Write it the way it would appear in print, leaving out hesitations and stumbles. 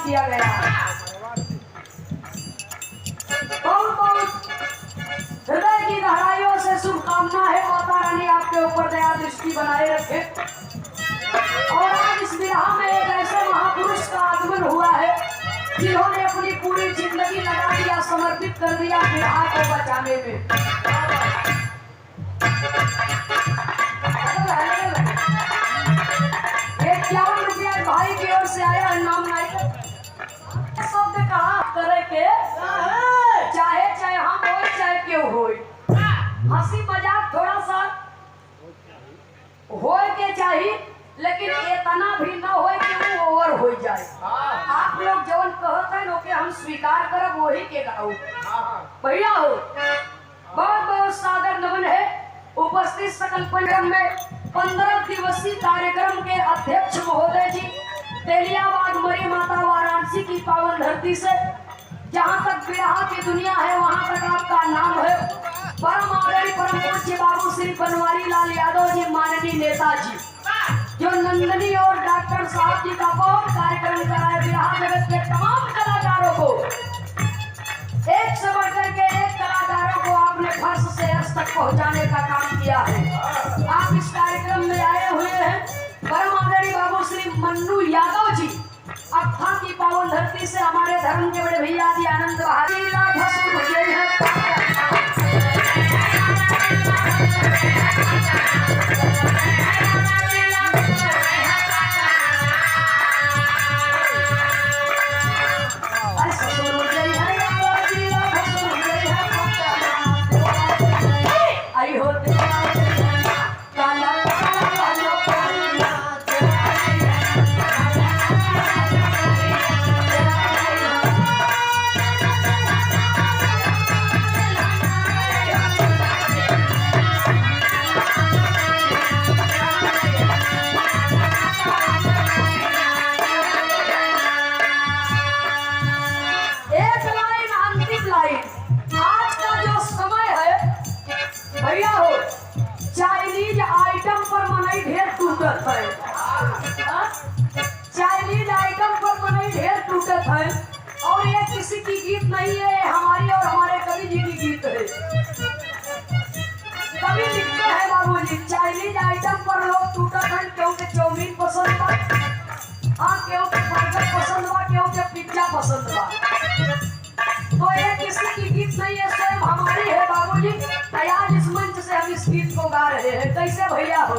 किया गया। बहुत बहुत हृदय की गहराइयों से शुभकामना है। माता रानी आपके ऊपर दया दृष्टि बनाए रखे। और आज इस विवाह में एक ऐसे महापुरुष का आगमन हुआ है जिन्होंने अपनी पूरी जिंदगी लगा दिया, समर्पित कर दिया विवाह को बचाने में। 51 रुपया भाई की ओर से आया नाम शब्द कहा करे के चाहे चाहे हम हो चाहे क्यों हो, हंसी मजाक थोड़ा सा हो के चाहिए, लेकिन इतना भी न हो कि वो ओवर हो जाए। आप लोग जवन कहते हैं ओके हम स्वीकार करब वही के गाओ भैया हो। बहुत बहुत सादर नमन है उपस्थित सकल परिवार में 15 दिवसीय कार्यक्रम के अध्यक्ष महोदय जी, तेलियाबाद मरी माता वाराणसी की पावन धरती से जहाँ तक विवाह की दुनिया है वहाँ तक आपका नाम है। परम आदरणीय परम पूज्य बाबू श्री बनवारी लाल यादव जी माननीय नेताजी, जो नंदनी और डॉक्टर साहब जी का बहुत कार्यक्रम कराए, विवाह जगत के तमाम कलाकारों को एक से बढ़कर के एक कलाकारों को आपने फर्श से अर्श तक पहुंचाने का काम किया है। आप इस कार्यक्रम में आए हुए हैं परम आदरणीय बाबू श्री मन्नू यादव जी, अक्खा की पावन धरती से हमारे धर्म के बड़े भैया जी आनंद बहादुर चाइनीज आइटम पर मनई ढेर टूटत है। चाइनीज आइटम पर मनई ढेर टूटत है और ये किसी की गीत नहीं है, हमारी और हमारे कवि जी की गीत है। कवि लिखते हैं बाबूजी चाइनीज आइटम पर लोग टूटत हैं क्योंकि चाउमीन पसंद बा, क्योंकि बर्गर पसंद बा, क्योंकि पिज्जा पसंद बा। तो ये किसी की गीत नहीं है, स्वयं हमारी है बाबूजी। आज इस मंच से हम इस गीत को गा रहे हैं। कैसे भैया हो